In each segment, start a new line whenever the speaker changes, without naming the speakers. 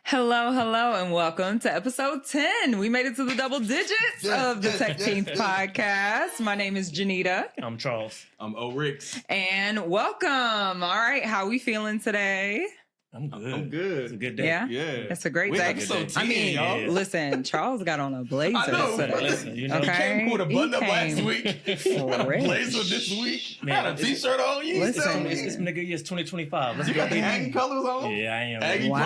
Hello, and welcome to episode 10. We made it to the double digits of the TechTeenth Podcast. My name is Janita.
I'm Charles.
I'm O'Ricks.
And welcome. All right, how we feeling today?
I'm good.
I'm good.
It's a good day.
Yeah?
Yeah.
It's a great
We
day.
episode 10,
I mean,
y'all.
listen, Charles got on a blazer
I know.
today.
Listen, you know,
He
Okay.
came with a button up last week. Had a
rich.
blazer this week.
Man,
Had a t-shirt on. You
listen,
tell
it's
me.
nigga year's 2025. Let's
You
go.
got the Aggie colors on?
Yeah, I am.
Aggie
Wow.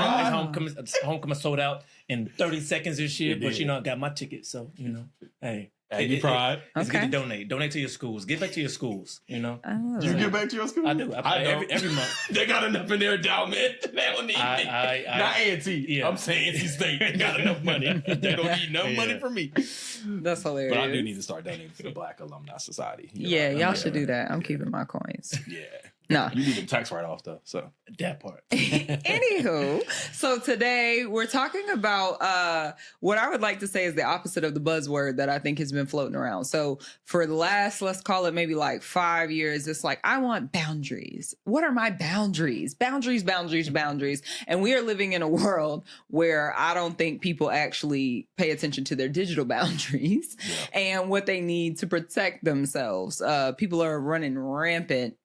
pride.
Homecoming sold out in 30 seconds this year,
It
but
did.
you know, I got my ticket, so you know, hey.
Aggie pride.
It's good
Okay.
to donate. Donate to your schools. Give back to your schools, you know.
Oh.
You get back to your school?
I do. I
don't.
every month.
They got enough in their endowment. They don't need me. Not A&T.
Yeah.
I'm saying NC State. They got enough money. They don't need no money from me.
That's hilarious.
But I do need to start donating to the Black Alumni Society.
Yeah, y'all should do that. I'm keeping my coins.
Yeah.
No.
You need them tax write-off, though. So
That part.
Anywho, so today we're talking about what I would like to say is the opposite of the buzzword that I think has been floating around. So for the last, let's call it maybe like 5 years, it's like, I want boundaries. What are my boundaries? Boundaries. And we are living in a world where I don't think people actually pay attention to their digital boundaries and what they need to protect themselves. People are running rampant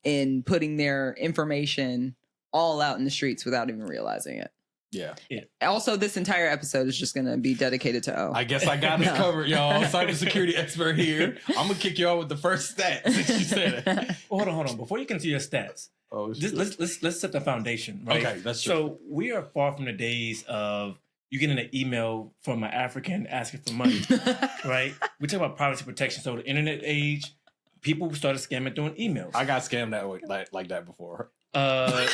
in putting their information all out in the streets without even realizing it.
yeah.
Also, this entire episode is just going to be dedicated to O.
I guess I got it covered, y'all. Cybersecurity expert here. I'm gonna kick y'all with the first stat since you said it.
Well, hold on. Before you get into your stats,
Oh,
let's set the foundation, right?
Okay, that's true.
So we are far from the days of you getting an email from an African asking for money, right? We talk about privacy protection. So the internet age, people started scamming through emails.
I got scammed that way, like that before.
Uh,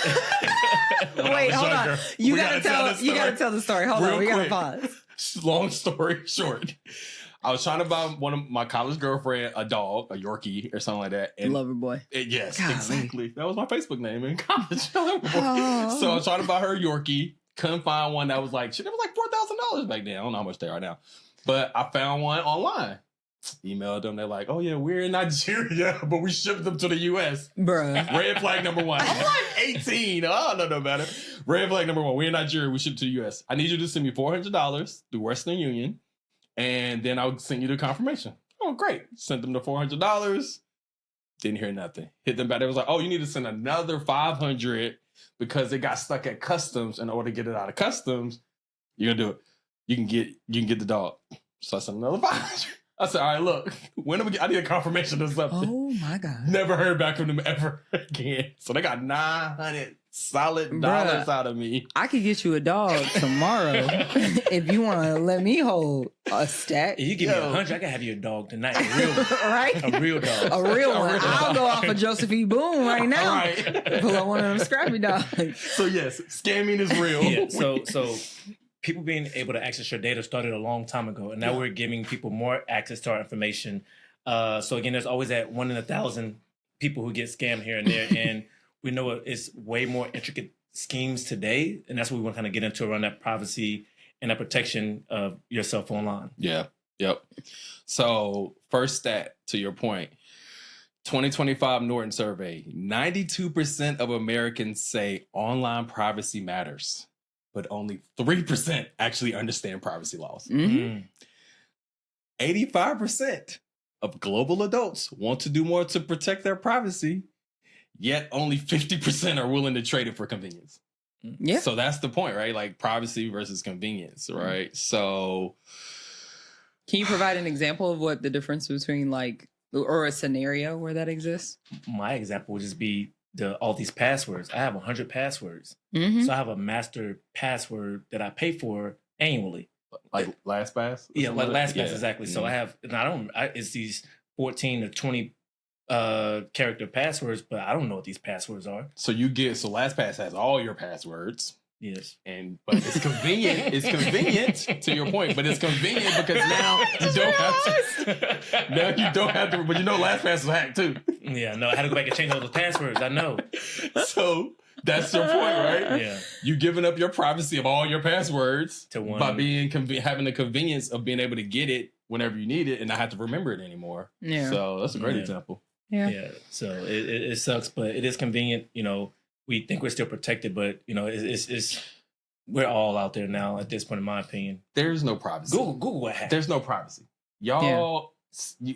Wait, hold on. You
We
gotta
gotta
tell.
tell
the story. Hold
Real
on. We gotta
quick.
pause.
Long story short, I was trying to buy one of my college girlfriend a dog, a Yorkie or something like that. And
Lover boy.
yes,
Golly.
exactly. That was my Facebook name in college. So
Oh.
I was trying to buy her a Yorkie. Couldn't find one that was like, shit, it was like $4,000 back then. I don't know how much they are now. But I found one online. Emailed them. They're like, oh yeah, we're in Nigeria, but we shipped them to the US.
Bruh.
Red flag number one. I'm like 18. I don't know about it. Red flag number one. We're in Nigeria. We ship to the US. I need you to send me $400 through Western Union, and then I'll send you the confirmation. Oh, great. Sent them the $400. Didn't hear nothing. Hit them back. They was like, oh, you need to send another $500 because it got stuck at customs. In order to get it out of customs, you're gonna do it. You can get the dog. So I sent another $500. I said, all right, look, when do we get, I need a confirmation of something.
Oh my God.
Never heard back from them ever again. So they got $900 solid dollars out of me.
I could get you a dog tomorrow if you want to let me hold a stack.
if you give me $100, I can have you a dog tonight. A real,
Right?
a real dog.
A real one.
real
I'll
dog.
go off of Joseph E. Boone right now.
Right.
Pull up one of them scrappy dogs.
So yes, scamming is real.
Yeah. So people being able to access your data started a long time ago, and now we're giving people more access to our information. So again, there's always that 1 in 1,000 people who get scammed here and there, and we know it's way more intricate schemes today, and that's what we want to kind of get into around that privacy and that protection of yourself online.
Yeah. Yep. So first stat to your point. 2025 Norton survey, 92% of Americans say online privacy matters, but only 3% actually understand privacy laws.
Mhm.
85% of global adults want to do more to protect their privacy, yet only 50% are willing to trade it for convenience.
Yeah.
So that's the point, right? Like privacy versus convenience, right? So
Can you provide an example of what the difference between or a scenario where that exists?
My example would just be all these passwords. I have 100 passwords.
Mm-hmm.
So I have a master password that I pay for annually.
like LastPass?
Yeah, like LastPass,
Yeah.
exactly. So I have, and it's these 14 to 20 character passwords, but I don't know what these passwords are.
So LastPass has all your passwords.
Yes.
But it's convenient. It's convenient to your point, but it's convenient because now you don't have to. But you know, LastPass is hacked too.
Yeah, no, I had to go back and change all those passwords. I know.
So that's your point, right?
Yeah.
You giving up your privacy of all your passwords
To one.
by being having the convenience of being able to get it whenever you need it and not have to remember it anymore.
Yeah.
So that's a great
Yeah.
example.
Yeah. So it sucks, but it is convenient. You know, we think we're still protected, but you know, it's we're all out there now at this point, in my opinion.
There's no privacy.
Google what happened.
There's no privacy. Y'all,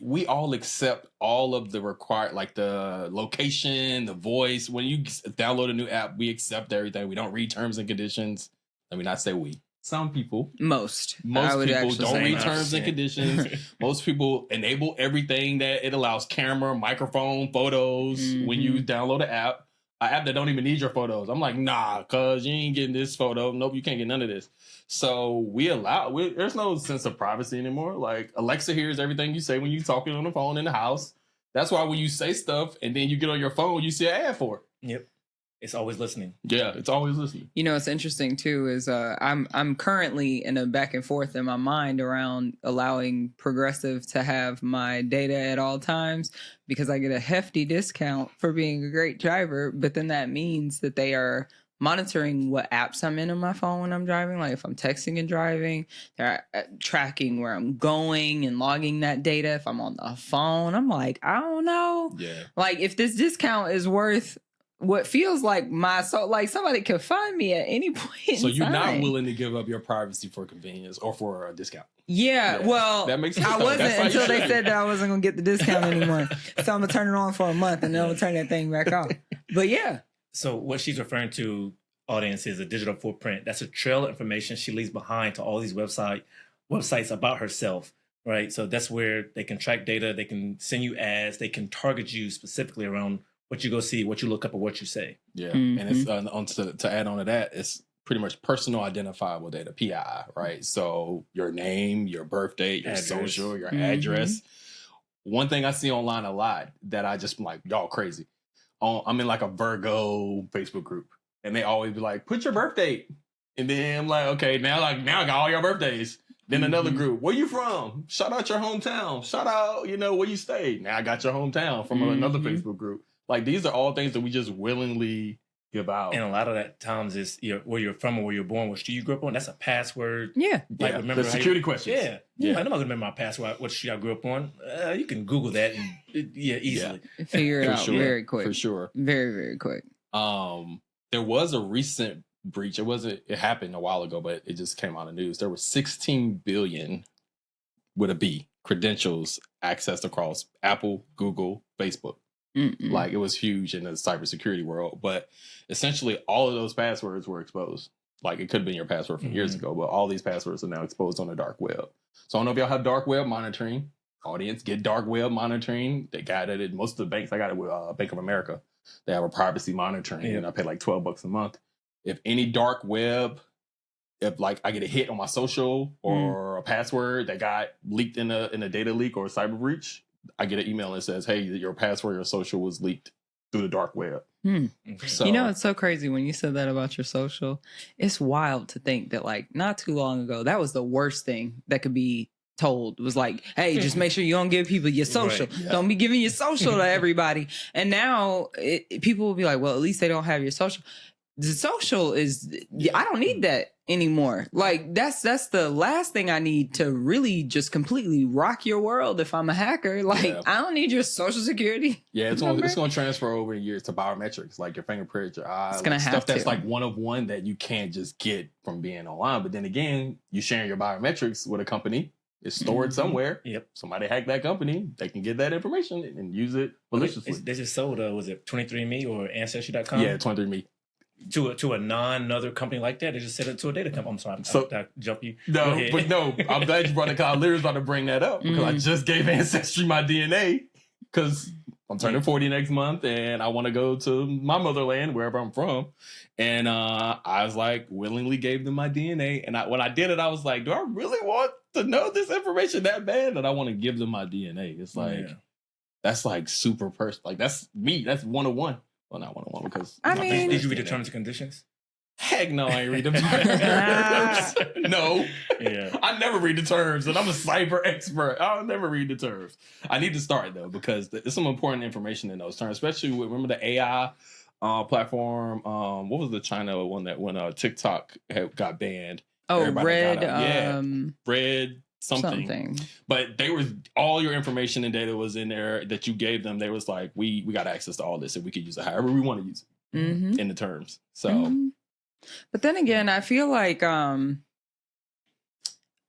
we all accept all of the required, like the location, the voice. When you download a new app, we accept everything. We don't read terms and conditions. Let me not say we. Some people.
Most
people don't read terms
90%.
and conditions. Most people enable everything that it allows: camera, microphone, photos. When you download an app that don't even need your photos. I'm like, nah, cuz you ain't getting this photo. Nope, you can't get none of this. So there's no sense of privacy anymore. Like Alexa hears everything you say when you're talking on the phone in the house. That's why when you say stuff and then you get on your phone, you see an ad for it.
Yep. It's always listening.
Yeah, it's always listening.
You know, what's interesting too is I'm currently in a back and forth in my mind around allowing Progressive to have my data at all times because I get a hefty discount for being a great driver. But then that means that they are monitoring what apps I'm in on my phone when I'm driving. Like if I'm texting and driving, they're tracking where I'm going and logging that data. If I'm on the phone, I'm like, I don't know.
Yeah.
Like if this discount is worth what feels like like somebody could find me at any point.
So you're
in time.
not willing to give up your privacy for convenience or for a discount.
Yeah, well,
that makes sense.
I wasn't
That's how
until
you
they
should.
said that I wasn't gonna get the discount anymore. So I'm gonna turn it on for a month and then I'm gonna turn that thing back off. But yeah.
So what she's referring to, audience, is a digital footprint. That's a trail of information she leaves behind to all these websites about herself, right? So that's where they can track data, they can send you ads, they can target you specifically around what you go see, what you look up, or what you say.
Yeah, and it's to add on to that, it's pretty much personal identifiable data, PII, right? So your name, your birth date, your
Address.
social, your address. One thing I see online a lot that I just like, y'all crazy. I'm in like a Virgo Facebook group, and they always be like, "Put your birth date," and then I'm like, "Okay, now I got all your birthdays." Then another group, where you from? Shout out your hometown. Shout out, where you stay. Now I got your hometown from another Facebook group. Like these are all things that we just willingly give out.
And a lot of that times is where you're from or where you're born, what street you grew up on. That's a password.
Yeah.
Like remember
the security questions.
Yeah. Like, I'm not gonna remember my password, what street I grew up on. You can Google that and easily.
Figure it
For
out
sure.
very quick.
For sure.
Very, very quick.
There was a recent breach. It happened a while ago, but it just came out of news. There were 16 billion with a B credentials accessed across Apple, Google, Facebook. Like it was huge in the cybersecurity world, but essentially all of those passwords were exposed. Like it could have been your password from years ago, but all these passwords are now exposed on the dark web. So I don't know if y'all have dark web monitoring. Audience, get dark web monitoring. They got it at most of the banks. I got it with Bank of America. They have a privacy monitoring, and I pay like $12 a month. If any dark web, if like I get a hit on my social or a password that got leaked in a data leak or a cyber breach, I get an email that says, "Hey, your password or social was leaked through the dark web." So,
it's so crazy when you said that about your social. It's wild to think that like not too long ago, that was the worst thing that could be told. It was like, hey, just make sure you don't give people your social.
Right,
Don't be giving your social to everybody. And now people will be like, well, at least they don't have your social. The social is, I don't need that anymore. Like that's the last thing I need to really just completely rock your world. If I'm a hacker, like I don't need your social security.
Yeah, it's going to transfer over in years to biometrics, like your fingerprint, your eye,
It's gonna have
stuff that's
to.
like one of one that you can't just get from being online. But then again, you sharing your biometrics with a company. It's stored somewhere.
Yep.
Somebody hacked that company. They can get that information and use it maliciously.
They just sold, was it 23andMe or Ancestry.com?
Yeah, 23andMe.
To a another company like that. They just sent it to a data company. I'm sorry, I jump you.
No,
Go ahead.
but no, I'm glad you brought it. I literally was about to bring that up because I just gave Ancestry my DNA because I'm turning 40 next month and I want to go to my motherland, wherever I'm from. And I was like, willingly gave them my DNA. And when I did it, I was like, do I really want to know this information that bad that I want to give them my DNA? It's like, that's like super personal. Like, that's me. That's 101. Well, not 101 because
I mean,
did you read the terms and conditions?
Heck no, I ain't read the terms. No.
Yeah.
I never read the terms, and I'm a cyber expert. I'll never read the terms. I need to start, though, because there's some important information in those terms, especially with, remember the AI platform? What was the China one that when TikTok got banned?
Oh, Red.
Red something. But they were, all your information and data was in there that you gave them. They was like, we got access to all this, and we could use it however we want to use it in the terms. So
But then again, I feel like I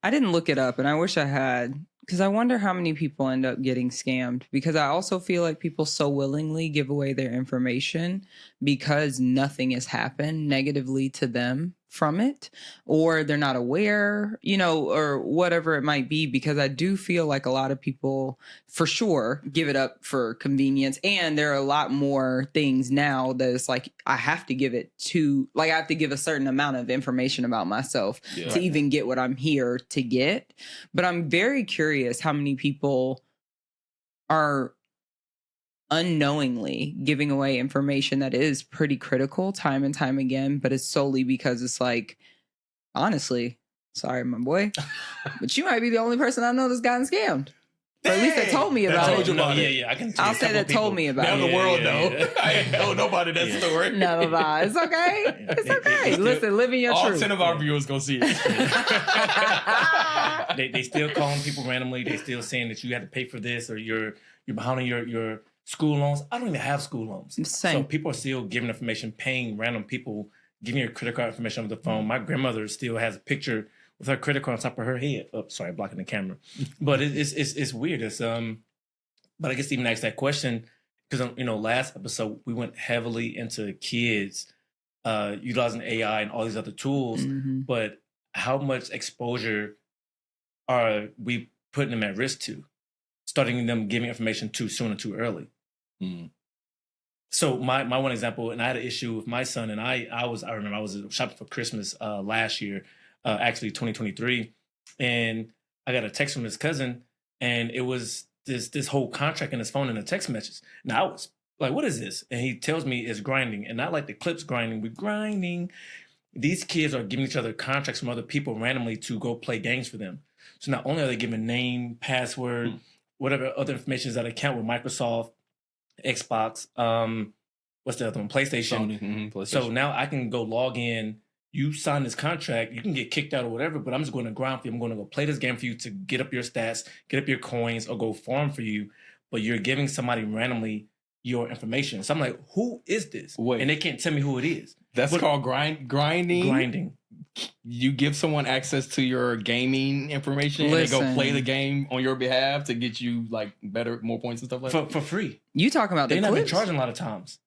didn't look it up, and I wish I had, because I wonder how many people end up getting scammed, because I also feel like people so willingly give away their information because nothing has happened negatively to them from it, or they're not aware, or whatever it might be, because I do feel like a lot of people for sure give it up for convenience. And there are a lot more things now that it's like, I have to give it to, like, I have to give a certain amount of information about myself to even get what I'm here to get. But I'm very curious how many people are unknowingly giving away information that is pretty critical time and time again, but it's solely because it's like, honestly, sorry, my boy, but you might be the only person I know that's gotten scammed. Or at least that told me about it.
Yeah, I can.
I'll say that told me about it.
Now the world know. I ain't know nobody that story.
No, it's okay. It's okay. Listen, living your truth.
All 10 of our viewers gonna see it.
They still calling people randomly. They still saying that you have to pay for this, or you're behind on your school loans. I don't even have school loans.
Same.
So people are still giving information, paying random people, giving your credit card information over the phone. My grandmother still has a picture with her credit card on top of her head. Oh, sorry, blocking the camera. But it's weird. But I guess even ask that question because last episode we went heavily into kids utilizing AI and all these other tools.
Mm-hmm.
But how much exposure are we putting them at risk to? Starting them giving information too soon or too early. Mm. So my one example, and I had an issue with my son, and I remember I was shopping for Christmas last year, actually 2023, and I got a text from his cousin, and it was this whole contract in his phone in a text message. Now I was like, what is this? And he tells me it's grinding, and not like the clips grinding, we're grinding. These kids are giving each other contracts from other people randomly to go play games for them. So not only are they giving name, password, whatever other information is that account with Microsoft, Xbox, what's the other one? PlayStation.
Sony, PlayStation.
So now I can go log in. You sign this contract, you can get kicked out or whatever, but I'm just going to grind for you. I'm going to go play this game for you to get up your stats, get up your coins, or go farm for you. But you're giving somebody randomly your information. So I'm like, who is this?
Wait.
And they can't tell me who it is.
That's called grinding?
Grinding.
You give someone access to your gaming information and they go play the game on your behalf to get you like more points and stuff like that?
For free.
You talking about
they're
the
not
clips?
been charging a lot of times.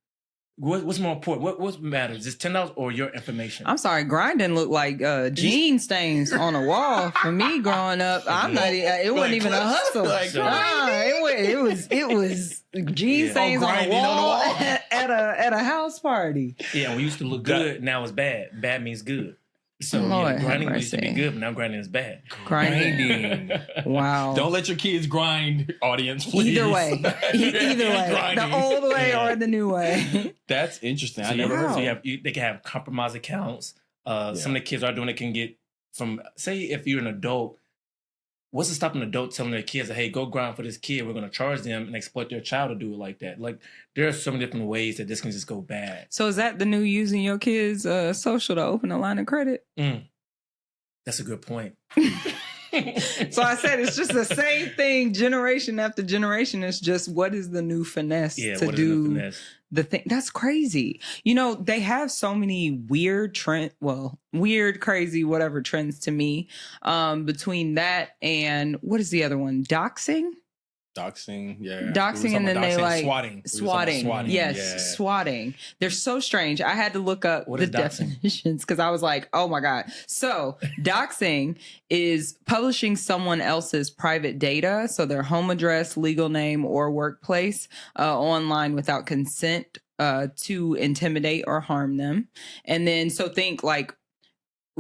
What's more important? What matters? Is $10 or your information?
I'm sorry, grinding looked like jean stains on a wall for me growing up. I'm not. It wasn't even a hustle. It was jean stains on a wall at a house party.
Yeah, we used to look good. Now it's bad. Bad means good. So grinding used to be good, but now grinding is bad.
Grinding. Wow.
Don't let your kids grind, audience, please.
Either way. The old way or the new way.
That's interesting.
So
I never heard.
So they can have compromised accounts. Some of the kids are doing it can get from, say, if you're an adult, what's to stop an adult telling their kids, hey, go grind for this kid. We're going to charge them and exploit their child to do it like that. Like, there are so many different ways that this can just go bad.
So is that the new using your kids' social to open a line of credit?
That's a good point.
So I said it's just the same thing generation after generation. It's just what is the new finesse to do the thing. That's crazy. They have so many weird crazy, whatever trends to me. Between that and what is the other one? Doxing,
yeah.
Doxing, and then they like
swatting.
Yes,
yeah.
swatting. They're so strange. I had to look up the definitions because I was like, oh my God. So doxing is publishing someone else's private data, so their home address, legal name, or workplace online without consent to intimidate or harm them. And then so think like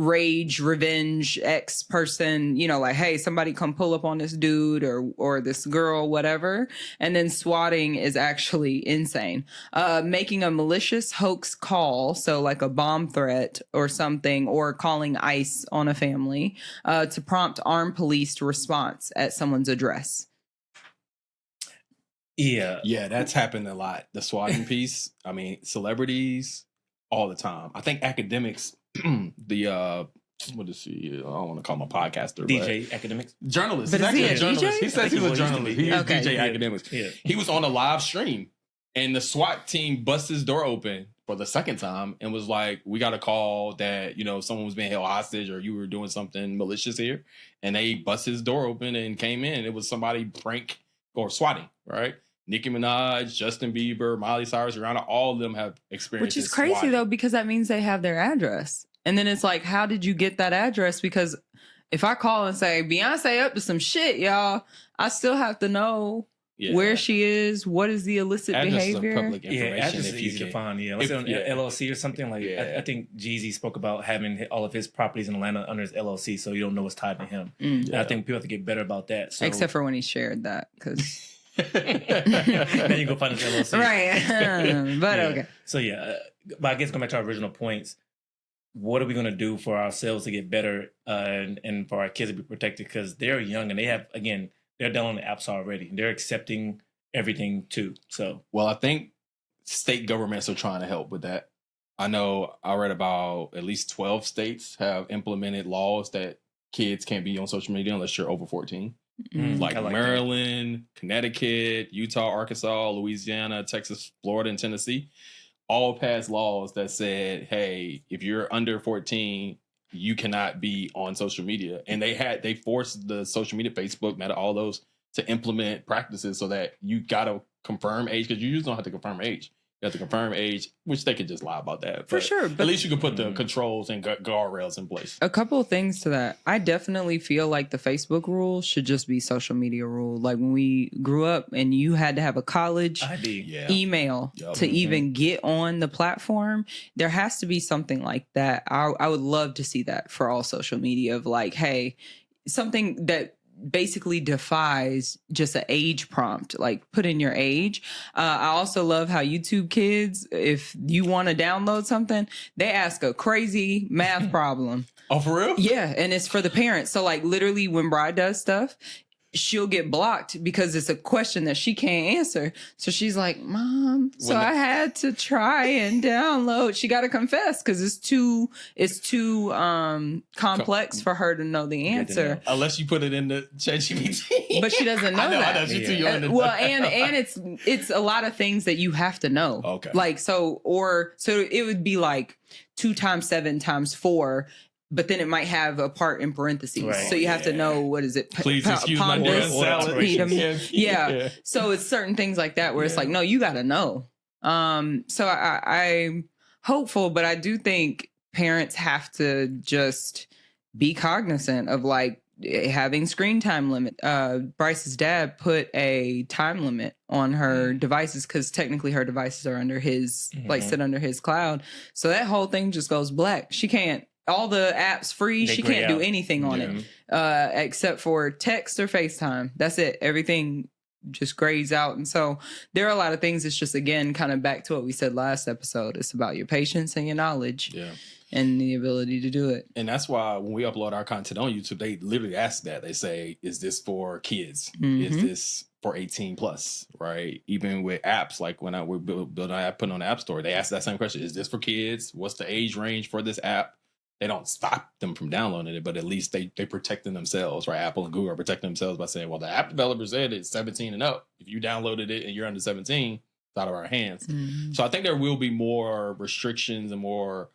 rage, revenge, ex person, like, hey, somebody come pull up on this dude or this girl, whatever. And then swatting is actually insane. Making a malicious hoax call, so like a bomb threat or something, or calling ICE on a family to prompt armed police response at someone's address.
Yeah, that's happened a lot. The swatting piece, I mean, celebrities all the time. I think academics, what is he? I don't want to call him a podcaster.
DJ Academics.
Journalist.
But
he's actually
a
journalist.
DJ?
He says he's a journalist. He is DJ
Yeah.
Academics.
Yeah.
He was on a live stream and the SWAT team busts his door open, for the second time and was like, we got a call that, someone was being held hostage or you were doing something malicious here. And they busted his door open and came in. It was somebody prank or swatting, right? Nicki Minaj, Justin Bieber, Miley Cyrus, Rihanna, all of them have experienced
Which is crazy
swatting.
though, because that means they have their address. And then it's like, how did you get that address? Because if I call and say Beyonce up to some shit, y'all, I still have to know where she is. What is the illicit behavior?
Public information.
Address is easy to find. Yeah, let's say on LLC or something like. I think Jeezy spoke about having all of his properties in Atlanta under his LLC, so you don't know what's tied to him. And I think people have to get better about that. So.
Except for when he shared that, because.
Then you go find his LLC,
right? But okay.
So but I guess going back to our original points. What are we going to do for ourselves to get better and for our kids to be protected? Because they're young and they have, again, they're downloading the apps already. They're accepting everything too. So,
well, I think state governments are trying to help with that. I know I read about at least 12 states have implemented laws that kids can't be on social media unless you're over 14. Like Maryland, Connecticut, Utah, Arkansas, Louisiana, Texas, Florida, and Tennessee. All passed laws that said, hey, if you're under 14, you cannot be on social media. And they forced the social media, Facebook, Meta, all those to implement practices so that you got to confirm age, because you usually don't have to confirm age. You have to confirm age, which they could just lie about that.
For sure.
But at least you can put the controls and guardrails in place.
A couple of things to that. I definitely feel like the Facebook rule should just be social media rule. Like when we grew up and you had to have a college email to even get on the platform, there has to be something like that. I would love to see that for all social media of like, hey, something that basically defies just an age prompt, like put in your age. I also love how YouTube kids, if you want to download something, they ask a crazy math problem.
Oh, for real?
Yeah. And it's for the parents. So like literally when Bride does stuff, she'll get blocked because it's a question that she can't answer. So she's like, Mom, I had to try and download. She got to confess because it's too complex for her to know the answer.
Unless you put it in the ChatGPT.
But she doesn't know that.
I know she too young.
Well, and it's a lot of things that you have to know.
Okay.
Like, so it would be like 2 times 7 times 4. But then it might have a part in parentheses. Right. So you have to know, what is it?
Please excuse my salad.
Yeah. So it's certain things like that where it's like, no, you got to know. So I'm hopeful, but I do think parents have to just be cognizant of like having screen time limit. Bryce's dad put a time limit on her devices because technically her devices are under his, like sit under his cloud. So that whole thing just goes black. She can't. All the apps free. She can't do anything on it except for text or FaceTime. That's it. Everything just grays out. And so there are a lot of things. It's just, again, kind of back to what we said last episode. It's about your patience and your knowledge and the ability to do it.
And that's why when we upload our content on YouTube, they literally ask that. They say, is this for kids? Is this for 18 plus, right? Even with apps, like when we're building an app, putting on the App Store, they ask that same question. Is this for kids? What's the age range for this app? They don't stop them from downloading it, but at least they protecting themselves, right? Apple and Google are protecting themselves by saying, well, the app developer said it's 17 and up. If you downloaded it and you're under 17, it's out of our hands. So I think there will be more restrictions and more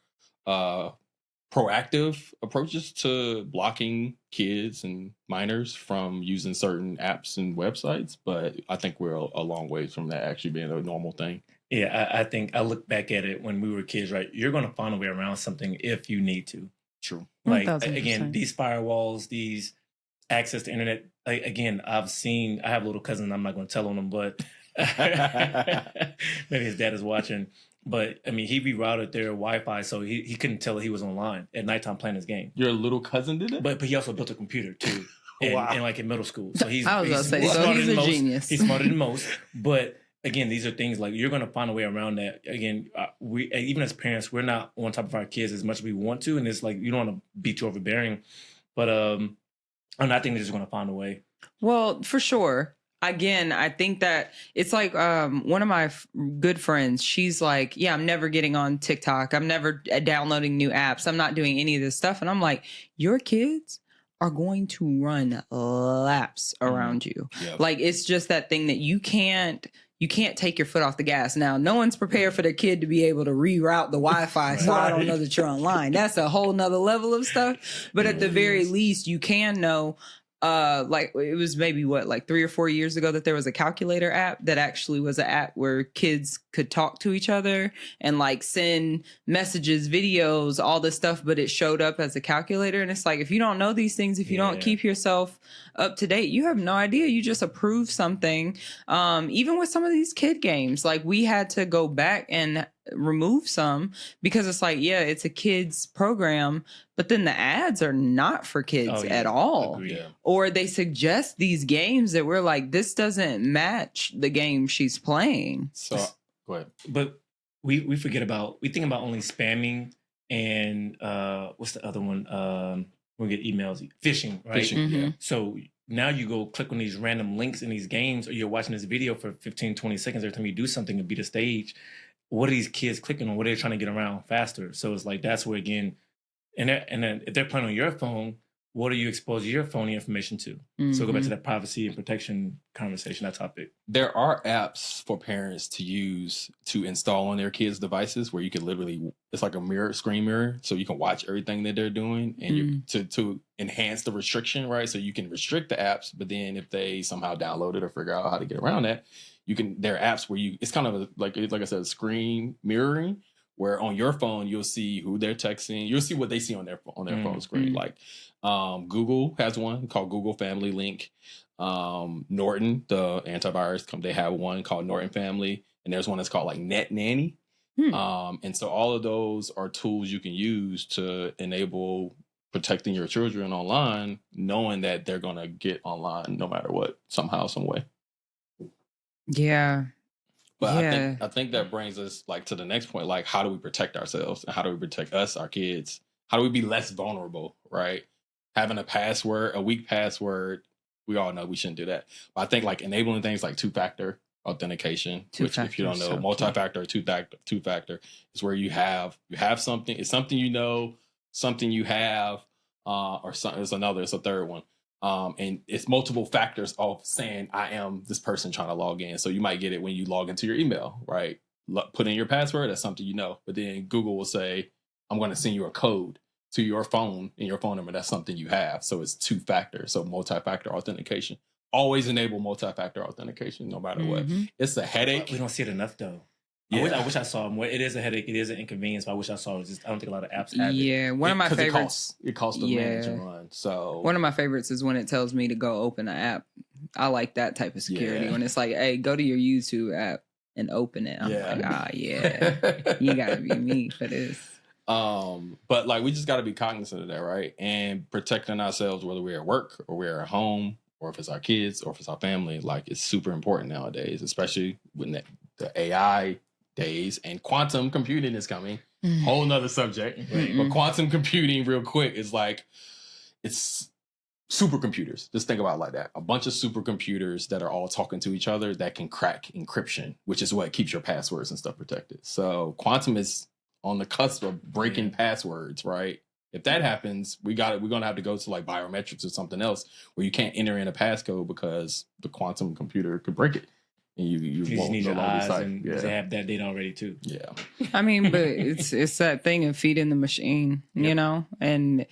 proactive approaches to blocking kids and minors from using certain apps and websites. But I think we're a long ways from that actually being a normal thing.
Yeah, I think I look back at it when we were kids, right? You're going to find a way around something if you need to.
True.
Like, again, these firewalls, these access to internet. Like, again, I have little cousins. I'm not going to tell on them, but maybe his dad is watching. But, I mean, he rerouted their Wi-Fi, so he couldn't tell he was online at nighttime playing his game.
Your little cousin did it?
But he also built a computer, too. And like in middle school. So he's
a genius.
He's smarter than most. But again, these are things like you're going to find a way around that. Again, we even as parents, we're not on top of our kids as much as we want to, and it's like you don't want to be too overbearing. But I think they're just going to find a way.
Well, for sure. Again, I think that it's like one of my good friends. She's like, yeah, I'm never getting on TikTok. I'm never downloading new apps. I'm not doing any of this stuff. And I'm like, your kids are going to run laps around you. Yep. Like, it's just that thing that you can't you can't take your foot off the gas. Now, no one's prepared for their kid to be able to reroute the Wi-Fi so I don't know that you're online. That's a whole nother level of stuff. But at the very least, you can know, like it was maybe like 3 or 4 years ago that there was a calculator app that actually was an app where kids could talk to each other and like send messages, videos, all this stuff, but it showed up as a calculator. And it's like, if you don't know these things, if you don't keep yourself up to date, you have no idea. You just approve something. Even with some of these kid games, like we had to go back and remove some because it's like, yeah, it's a kid's program, but then the ads are not for kids at all. Or they suggest these games that we're like, this doesn't match the game she's playing.
So go ahead.
But we think about only spamming and what's the other one? We get emails, phishing, right?
Phishing, yeah.
So now you go click on these random links in these games, or you're watching this video for 15, 20 seconds every time you do something and beat a stage. What are these kids clicking on? What are they trying to get around faster? So it's like, that's where, again, and then if they're playing on your phone, what are you exposing your phone information to? So go back to that privacy and protection conversation, that topic.
There are apps for parents to use to install on their kids' devices where you can literally, it's like a screen mirror, so you can watch everything that they're doing and you to enhance the restriction, right? So you can restrict the apps, but then if they somehow download it or figure out how to get around that, there are apps where it's kind of like I said, screen mirroring, where on your phone you'll see who they're texting, you'll see what they see on their phone screen. Like Google has one called Google Family Link. Norton, the antivirus company, they have one called Norton Family, and there's one that's called like Net Nanny. And so all of those are tools you can use to enable protecting your children online, knowing that they're gonna get online no matter what, somehow, some way.
Yeah.
But I think that brings us like to the next point, like how do we protect ourselves and how do we protect us, our kids? How do we be less vulnerable, right? Having a weak password, we all know we shouldn't do that. But I think like enabling things like two-factor authentication, which if you don't know, multi-factor or two-factor is where you have something, it's something you know, something you have, or something, it's a third one. And it's multiple factors of saying, I am this person trying to log in. So you might get it when you log into your email, right? Put in your password, that's something you know. But then Google will say, I'm going to send you a code to your phone and your phone number. That's something you have. So it's two-factor. So multi-factor authentication. Always enable multi-factor authentication no matter what. It's a headache.
We don't see it enough though. Yeah. I wish I saw more. It is a headache. It is an inconvenience. But I wish I saw it. I don't think a lot of apps have it.
Yeah, one of my favorites.
It costs to manage and run. So
one of my favorites is when it tells me to go open an app. I like that type of security when it's like, hey, go to your YouTube app and open it. I'm like, you gotta be me for this.
But like we just gotta be cognizant of that, right? And protecting ourselves, whether we're at work or we're at home, or if it's our kids or if it's our family, like it's super important nowadays, especially when the AI days and quantum computing is coming. Whole nother subject. But quantum computing, real quick, is like it's supercomputers. Just think about it like that. A bunch of supercomputers that are all talking to each other that can crack encryption, which is what keeps your passwords and stuff protected. So quantum is on the cusp of breaking passwords, right? If that happens, we're gonna have to go to like biometrics or something else where you can't enter in a passcode because the quantum computer could break it. And you won't
need your eyes
sight.
and they have that data already too.
Yeah.
I mean, but it's that thing of feeding the machine, you know, and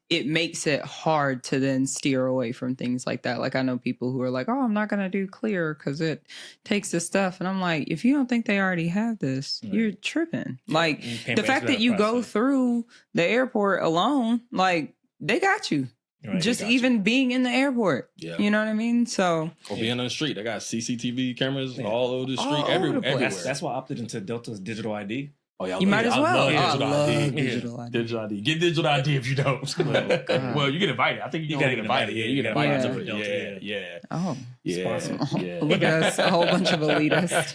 it makes it hard to then steer away from things like that. Like I know people who are like, oh, I'm not going to do clear because it takes this stuff. And I'm like, if you don't think they already have this, you're tripping. Like the fact that you go through the airport alone, like they got you. Right, just even being in the airport. Yeah. You know what I mean? So
or being on the street. They got CCTV cameras all over the street, everywhere.
That's why I opted into Delta's digital ID.
Oh, yeah,
you might as well.
I love digital ID. Digital ID. Get digital ID if you don't. Well, you get invited. I think you get invited. Yeah, you get invited. Yeah.
Oh,
yeah.
Yeah. Look at us, a whole bunch of elitists.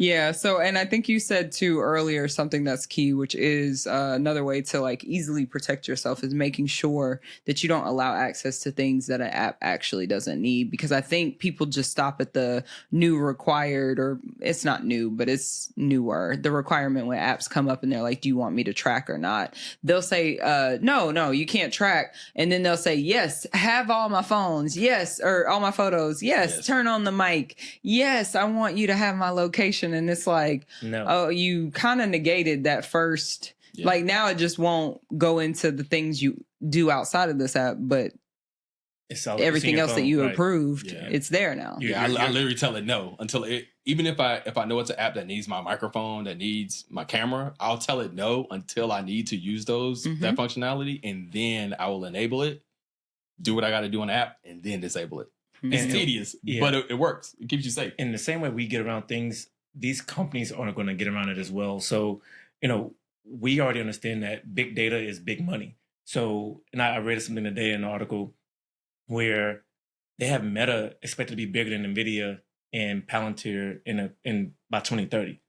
Yeah. So, and I think you said too earlier something that's key, which is another way to like easily protect yourself is making sure that you don't allow access to things that an app actually doesn't need. Because I think people just stop at the new required, or it's not new, but it's newer. The requirement when apps come up and they're like, do you want me to track or not? They'll say, no, you can't track. And then they'll say, yes, have all my phones. Yes. Or all my photos. Yes. Turn on the mic. Yes. I want you to have my location. And it's like,
No.
oh, you kind of negated that first.
Yeah.
Like now it just won't go into the things you do outside of this app, but
It's all,
everything else that you
right.
approved,
Yeah.
it's there now.
Yeah, I literally tell it no until it. Even if I know it's an app that needs my microphone, that needs my camera, I'll tell it no until I need to use that functionality, and then I will enable it, do what I got to do on the app, and then disable it. It's tedious, but it works. It keeps you safe.
In the same way we get around things, these companies aren't going to get around it as well. So, we already understand that big data is big money. So, and I read something today in an article where they have Meta expected to be bigger than NVIDIA and Palantir in by 2030.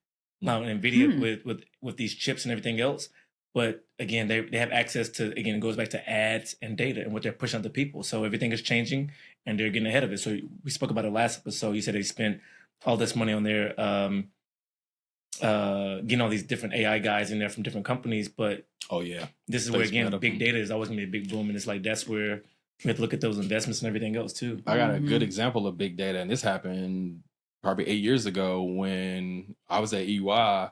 Now, NVIDIA with these chips and everything else, but again, they have access to, again, it goes back to ads and data and what they're pushing out to people. So everything is changing and they're getting ahead of it. So we spoke about it last episode. You said they spent all this money on their getting all these different AI guys in there from different companies. But this is where, again, big data is always going to be a big boom. And it's like, that's where we have to look at those investments and everything else too.
I got a good example of big data, and this happened probably 8 years ago when I was at EY.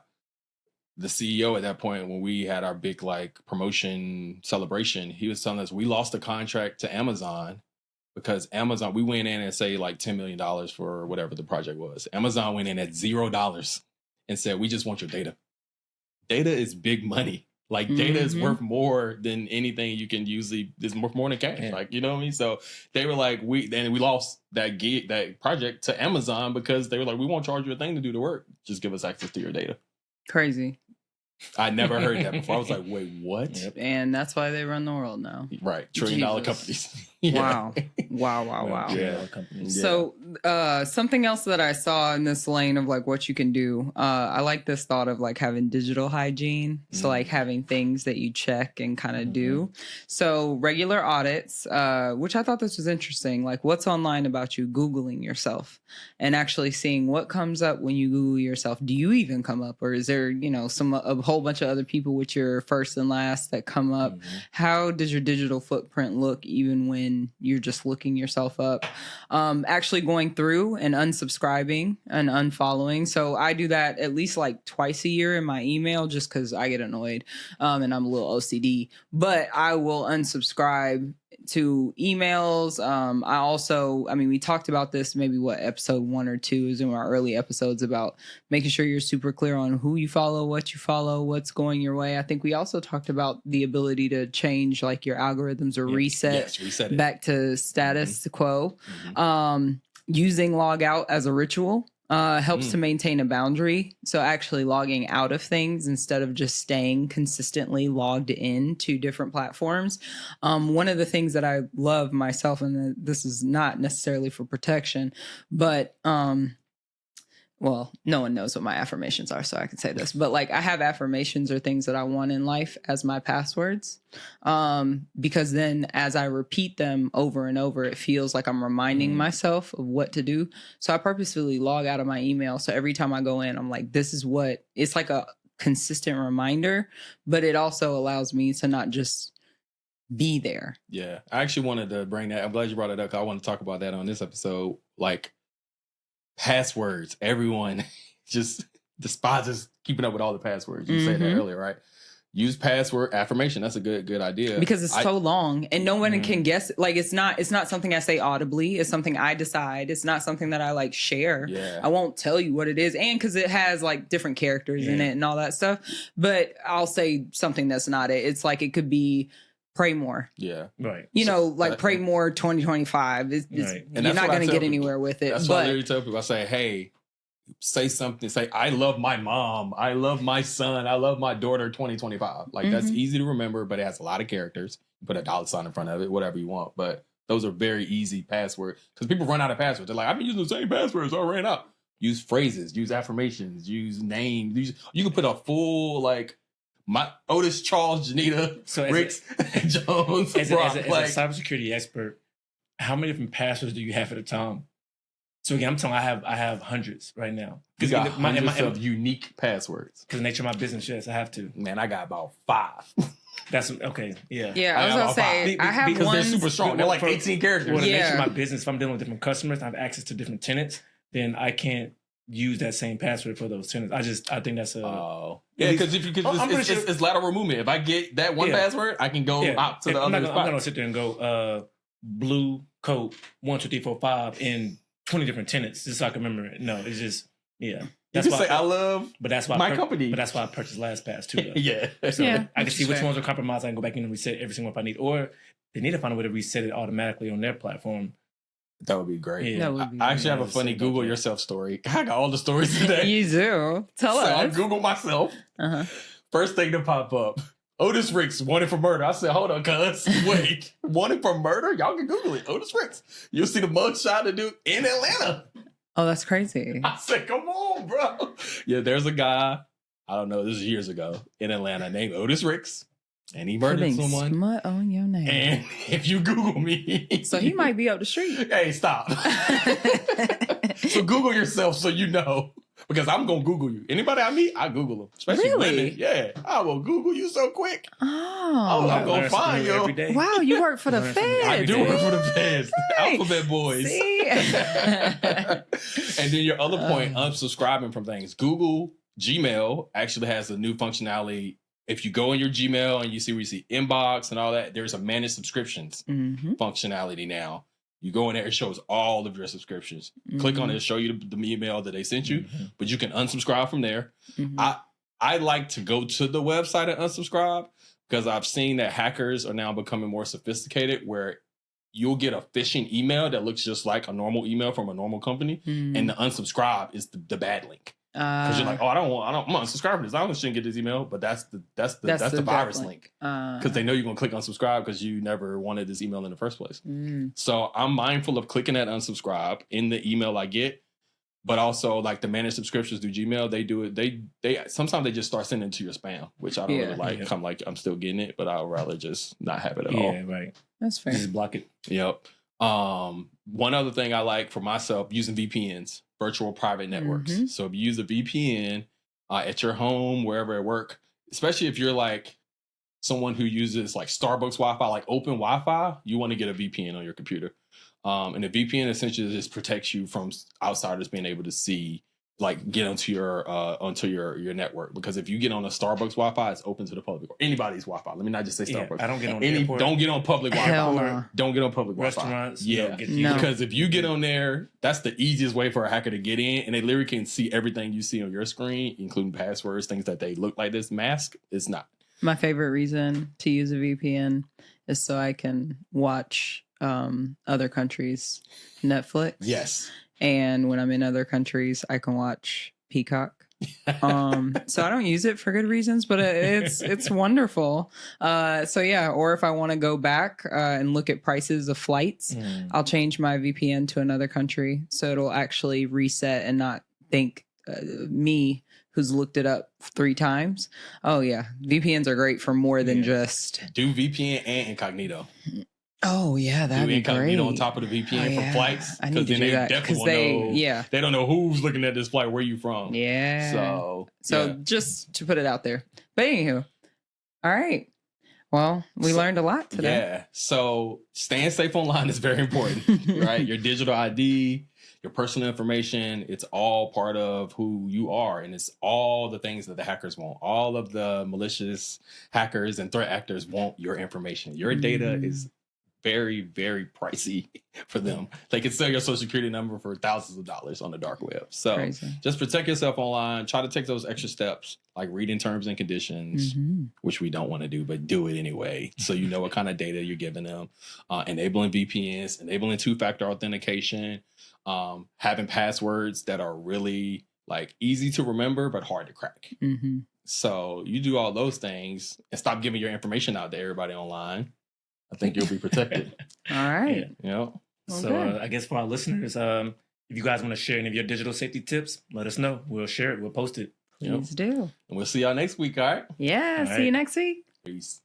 The CEO at that point, when we had our big promotion celebration, he was telling us we lost a contract to Amazon because Amazon, we went in and say $10 million for whatever the project was. Amazon went in at $0 and said, we just want your data. Data is big money. Data is worth more than anything you can usually, is worth more than cash.
Yeah.
You know what I mean? So they were like, we lost that project to Amazon because they were like, we won't charge you a thing to do the work. Just give us access to your data.
Crazy.
I never heard that before. I was like, wait, what?
Yep.
And that's why they run the world now.
Right. $1 trillion companies. Yeah.
Wow.
Yeah.
So something else that I saw in this lane of what you can do, I like this thought of having digital hygiene. So having things that you check and kind of do. So regular audits, which I thought this was interesting, what's online about you, Googling yourself and actually seeing what comes up when you Google yourself. Do you even come up, or is there, a whole bunch of other people with your first and last that come up? How does your digital footprint look even when you're just looking yourself up? Actually going through and unsubscribing and unfollowing. So I do that at least twice a year in my email just because I get annoyed and I'm a little OCD. But I will unsubscribe to emails. We talked about this maybe episode 1 or 2 is in our early episodes about making sure you're super clear on who you follow, what you follow, what's going your way. I think we also talked about the ability to change your algorithms or reset
it
back to status quo. Using log out as a ritual helps to maintain a boundary. So actually logging out of things instead of just staying consistently logged in to different platforms. One of the things that I love myself, and this is not necessarily for protection, but well, no one knows what my affirmations are, so I can say this. But I have affirmations or things that I want in life as my passwords. Because then as I repeat them over and over, it feels like I'm reminding myself of what to do. So I purposefully log out of my email. So every time I go in, I'm like, this is what, it's like a consistent reminder, but it also allows me to not just be there.
Yeah. I actually wanted to bring that. I'm glad you brought it up, 'cause I want to talk about that on this episode. Passwords. Everyone just despises keeping up with all the passwords. You said that earlier, right? Use password affirmation. That's a good idea.
Because it's so long and no one can guess. It's not something I say audibly. It's something I decide. It's not something that I share.
Yeah.
I won't tell you what it is. And because it has different characters in it and all that stuff. But I'll say something that's not it. It's it could be pray more.
Yeah.
Right.
Pray more 2025. You're not going to get anywhere with it.
That's why I literally tell people, I say, hey, say something. Say, I love my mom. I love my son. I love my daughter 2025. That's easy to remember, but it has a lot of characters. You put a $sign in front of it, whatever you want. But those are very easy passwords because people run out of passwords. They're like, I've been using the same passwords. So I ran out. Use phrases, use affirmations, use names. You can put a full like my Otis, Charles, Janita,
So
Ricks, Jones,
as a
Brock,
cybersecurity expert, how many different passwords do you have at a time? So again, I'm telling you, I have hundreds right now.
You got hundreds of unique passwords.
Because the nature of my business, yes, I have to.
Man, I got about 5.
That's okay. Yeah.
Yeah, I was gonna say I have
because
ones,
they're super strong. They're like 18 characters.
Well, the nature of
Yeah.
my business, if I'm dealing with different customers, and I have access to different tenants, then I can't use that same password for those tenants. I think that's a
yeah, because if you could,
I'm pretty sure-
it's lateral movement. If I get that one password, I can go out to the other spot.
I'm not gonna sit there and go blue coat 1 2 3 4 5 in 20 different tenants just so I can remember it. No, it's just
That's why I love my company.
But that's why I purchased LastPass too. Though.
Yeah.
So
Yeah,
I can see which
fair.
ones are compromised. I can go back in and reset every single one if I need. Or they need to find a way to reset it automatically on their platform.
That would be great.
Yeah.
That would be
I actually have a funny Google yourself story. I got all the stories today.
You do. Tell
So I
us.
Google myself.
Uh-huh.
First thing to pop up. Otis Ricks wanted for murder. I said, hold on, cuz. Wait. Wanted for murder? Y'all can Google it. Otis Ricks. You'll see the mugshot of dude in Atlanta.
Oh, that's crazy.
I said, come on, bro. Yeah, there's a guy, I don't know, this is years ago, in Atlanta named Otis Ricks. And he murdered
Putting
someone.
smut on your name.
And if you Google me.
So he might be up the street.
Hey, stop. So Google yourself so you know. Because I'm going to Google you. Anybody I meet, I Google them. Especially
Really?
women. Yeah. I will Google you so quick.
Oh.
I'm going to find you.
every day.
Wow, you work for the
Learn something
I
feds.
do work for the feds.
Right.
Alphabet boys.
See?
And then your other point, unsubscribing from things. Google Gmail actually has a new functionality. If you go in your Gmail and you see where you see inbox and all that, there's a manage subscriptions
Mhm.
functionality now. You go in there, it shows all of your subscriptions. Click on it, show you the email that they sent you, but you can unsubscribe from there.
Mhm.
I like to go to the website and unsubscribe because I've seen that hackers are now becoming more sophisticated where you'll get a phishing email that looks just like a normal email from a normal company, and the unsubscribe is the bad link. Because you're like, oh, I'm gonna unsubscribe from this. I shouldn't get this email, but that's the virus link. Because they know you're gonna click unsubscribe because you never wanted this email in the first place. So I'm mindful of clicking that unsubscribe in the email I get, but also like the managed subscriptions through Gmail, they do it. They sometimes they just start sending it to your spam, which I don't really like.
Yeah.
I'm like, I'm still getting it, but I'd rather just not have it at all.
Yeah, right.
That's fair.
Just block it.
Yep. One other thing I like for myself, using VPNs, virtual private networks. So if you use a VPN at your home, wherever at work, especially if you're like someone who uses like Starbucks Wi-Fi, like open Wi-Fi, you want to get a VPN on your computer. And a VPN essentially just protects you from outsiders being able to see, like get onto your network. Because if you get on a Starbucks Wi-Fi, it's open to the public or anybody's Wi-Fi. Let me not just say Starbucks.
I don't get on the airport.
Don't get on public
Hell
Wi-Fi.
no.
Don't get on public
Restaurants.
Wi-Fi. Yeah.
No.
Because if you get on there, that's the easiest way for a hacker to get in, and they literally can see everything you see on your screen, including passwords, things that they look like this mask. It's not.
My favorite reason to use a VPN is so I can watch other countries' Netflix.
Yes.
And when I'm in other countries, I can watch Peacock. So I don't use it for good reasons, but it's wonderful. So yeah, or if I want to go back and look at prices of flights, I'll change my VPN to another country, so it'll actually reset and not think me who's looked it up 3 times. Oh yeah, VPNs are great for more than just
do VPN and incognito.
Oh yeah, that'd
do
be
incognito
great.
on top of the VPN for flights.
I need to do that because they
don't know who's looking at this flight. Where you from?
Yeah.
So
just to put it out there. But anywho, all right. Well, we learned a lot today.
Yeah. So staying safe online is very important, right? Your digital ID, your personal information, it's all part of who you are. And it's all the things that the hackers want. All of the malicious hackers and threat actors want your information. Your data is very, very pricey for them. They can sell your social security number for thousands of dollars on the dark web. So just protect yourself online. Try to take those extra steps, like reading terms and conditions, which we don't want to do, but do it anyway. So you know what kind of data you're giving them. Enabling VPNs, enabling 2-factor authentication, having passwords that are really like easy to remember, but hard to crack. So you do all those things and stop giving your information out to everybody online. I think you'll be protected.
All right.
Yeah.
So I guess for our listeners, If you guys want to share any of your digital safety tips, let us know. We'll share it. We'll post it.
Please do.
And we'll see y'all next week, all right?
Yeah.
All
See
right.
you next week.
Peace.